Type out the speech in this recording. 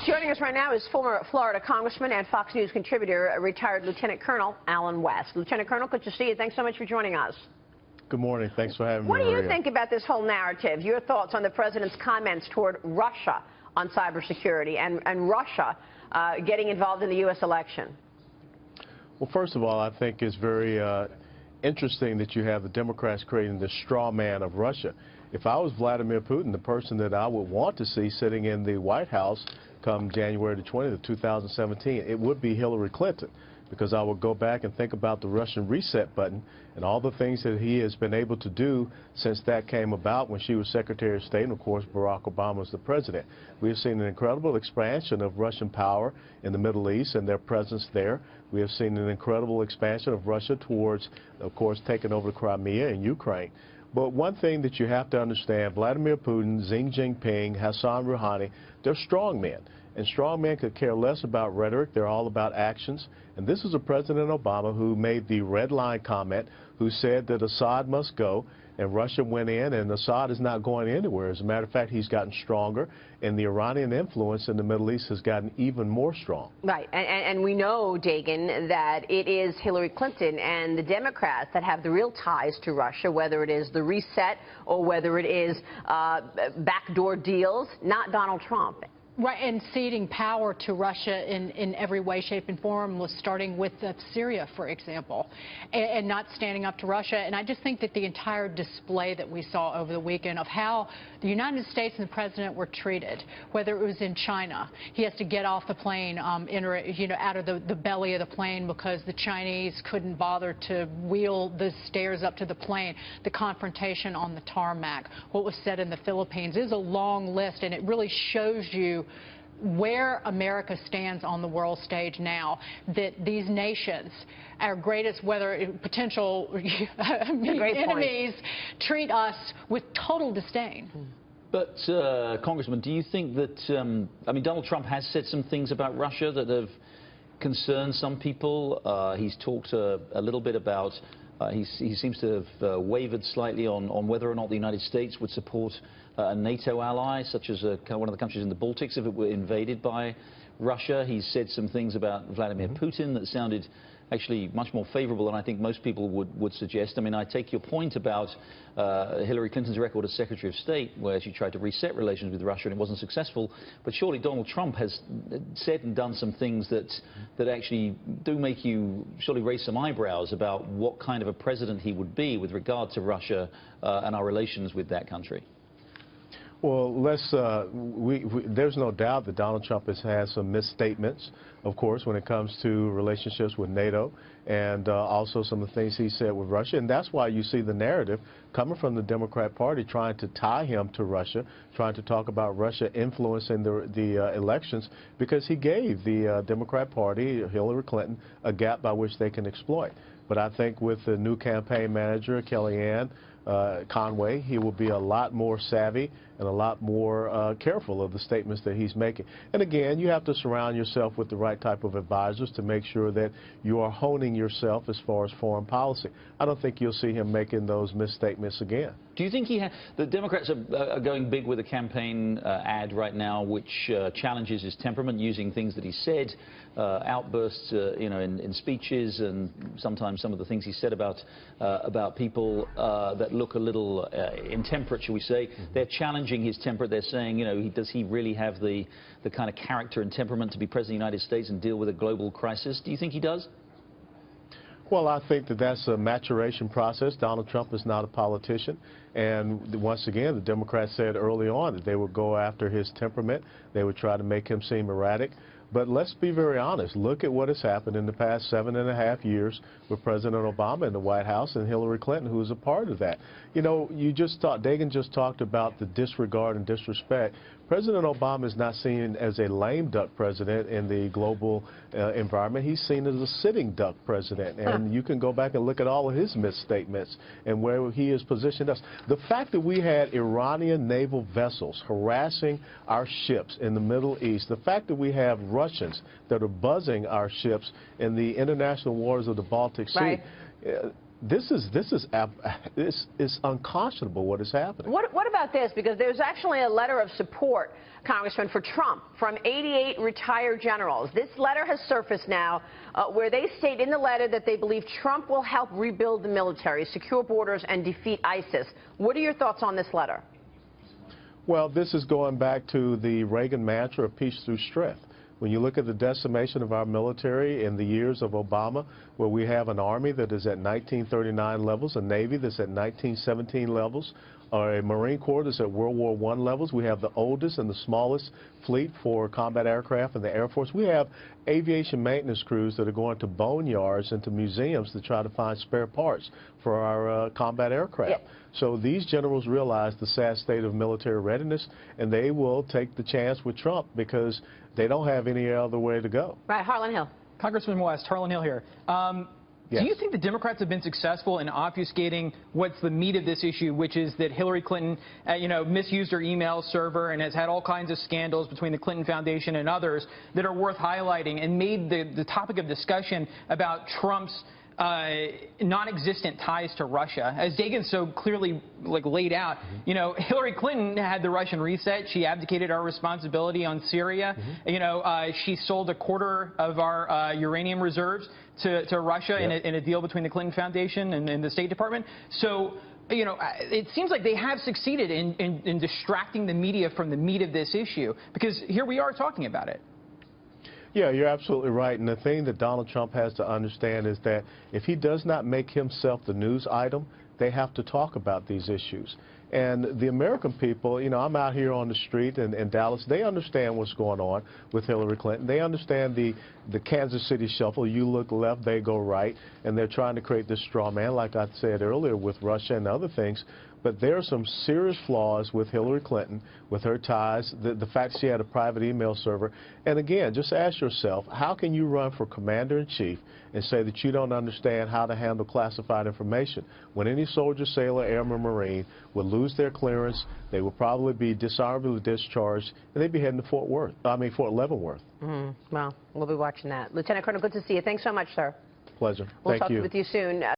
Joining us right now is former Florida Congressman and Fox News contributor, retired Lieutenant Colonel Alan West. Lieutenant Colonel, good to see you. Thanks so much for joining us. Good morning. Thanks for having me, What do Maria. you think about this whole narrative? Your thoughts on the president's comments toward Russia on cybersecurity and Russia getting involved in the U.S. election? Well, first of all, I think it's very interesting that you have the Democrats creating this straw man of Russia. If I was Vladimir Putin, the person that I would want to see sitting in the White House come January the 20th of 2017, it would be Hillary Clinton, because I would go back and think about the Russian reset button and all the things that he has been able to do since that came about when she was Secretary of State and, of course, Barack Obama was the president. We have seen an incredible expansion of Russian power in the Middle East and their presence there. We have seen an incredible expansion of Russia towards, of course, taking over Crimea and Ukraine. But one thing that you have to understand, Vladimir Putin, Xi Jinping, Hassan Rouhani, they're strong men. And strong men could care less about rhetoric. They're all about actions. And this is a President Obama who made the red line comment, who said that Assad must go, and Russia went in, and Assad is not going anywhere. As a matter of fact, he's gotten stronger, and the Iranian influence in the Middle East has gotten even more strong. Right, and we know, Dagan, that it is Hillary Clinton and the Democrats that have the real ties to Russia, whether it is the reset or whether it is backdoor deals, not Donald Trump. Right, and ceding power to Russia in every way, shape, and form, was starting with Syria, for example, and not standing up to Russia. And I just think that the entire display that we saw over the weekend of how the United States and the president were treated, whether it was in China, he has to get off the plane, out of the belly of the plane because the Chinese couldn't bother to wheel the stairs up to the plane, the confrontation on the tarmac, what was said in the Philippines. It is a long list, and it really shows you where America stands on the world stage now, that these nations, our greatest potential enemies, treat us with total disdain. But, Congressman, do you think that, Donald Trump has said some things about Russia that have concerned some people. He's talked a little bit about, he seems to have wavered slightly on whether or not the United States would support a NATO ally, such as one of the countries in the Baltics, if it were invaded by Russia. He's said some things about Vladimir Putin that sounded actually much more favorable than I think most people would suggest. I mean, I take your point about Hillary Clinton's record as Secretary of State, where she tried to reset relations with Russia and it wasn't successful. But surely Donald Trump has said and done some things that actually do make you surely raise some eyebrows about what kind of a president he would be with regard to Russia and our relations with that country. Well, there's no doubt that Donald Trump has had some misstatements, of course, when it comes to relationships with NATO and also some of the things he said with Russia. And that's why you see the narrative coming from the Democrat Party trying to tie him to Russia, trying to talk about Russia influencing the elections, because he gave the Democrat Party, Hillary Clinton, a gap by which they can exploit. But I think with the new campaign manager, Kellyanne Conway, he will be a lot more savvy and a lot more careful of the statements that he's making. And again, you have to surround yourself with the right type of advisors to make sure that you are honing yourself as far as foreign policy. I don't think you'll see him making those misstatements again. Do you think the Democrats are going big with a campaign ad right now which challenges his temperament, using things that he said, outbursts in speeches, and sometimes some of the things he said about people that look a little intemperate, shall we say. They're challenging his temper. They're saying, does he really have the kind of character and temperament to be president of the United States and deal with a global crisis? Do you think he does? Well, I think that that's a maturation process. Donald Trump is not a politician. And once again, the Democrats said early on that they would go after his temperament. They would try to make him seem erratic. But let's be very honest. Look at what has happened in the past 7.5 years with President Obama in the White House and Hillary Clinton, who is a part of that. Dagan just talked about the disregard and disrespect. President Obama is not seen as a lame duck president in the global environment. He's seen as a sitting duck president. And you can go back and look at all of his misstatements and where he has positioned us. The fact that we had Iranian naval vessels harassing our ships in the Middle East, the fact that we have Russians that are buzzing our ships in the international waters of the Baltic Sea, right. This is unconscionable what is happening. What about this? Because there's actually a letter of support Congressman, for Trump from 88 retired generals. This letter has surfaced now where they state in the letter that they believe Trump will help rebuild the military, secure borders, and defeat ISIS. What are your thoughts on this letter? Well, this is going back to the Reagan mantra of peace through strength. When you look at the decimation of our military in the years of Obama, where we have an Army that is at 1939 levels, a Navy that's at 1917 levels, or a Marine Corps that's at World War I levels. We have the oldest and the smallest fleet for combat aircraft in the Air Force. We have aviation maintenance crews that are going to boneyards and to museums to try to find spare parts for our combat aircraft. Yeah. So these generals realize the sad state of military readiness, and they will take the chance with Trump because they don't have any other way to go. Right, Harlan Hill. Congressman West, Harlan Hill here. Yes. Do you think the Democrats have been successful in obfuscating what's the meat of this issue, which is that Hillary Clinton, misused her email server and has had all kinds of scandals between the Clinton Foundation and others that are worth highlighting, and made the topic of discussion about Trump's non-existent ties to Russia? As Dagan so clearly laid out, Hillary Clinton had the Russian reset. She abdicated our responsibility on Syria. She sold a quarter of our uranium reserves to Russia in a deal between the Clinton Foundation and the State Department. So, it seems like they have succeeded in distracting the media from the meat of this issue, because here we are talking about it. Yeah, you're absolutely right. And the thing that Donald Trump has to understand is that if he does not make himself the news item, they have to talk about these issues. And the American people, I'm out here on the street in Dallas, they understand what's going on with Hillary Clinton. They understand the Kansas City shuffle. You look left, they go right, and they're trying to create this straw man, like I said earlier, with Russia and other things. But there are some serious flaws with Hillary Clinton, with her ties, the fact she had a private email server. And again, just ask yourself, how can you run for commander-in-chief and say that you don't understand how to handle classified information? When any soldier, sailor, airman, Marine would lose their clearance, they would probably be dishonorably discharged, and they'd be heading to Fort Leavenworth. Well, we'll be watching that. Lieutenant Colonel, good to see you. Thanks so much, sir. Pleasure. We'll Thank talk you. with you soon.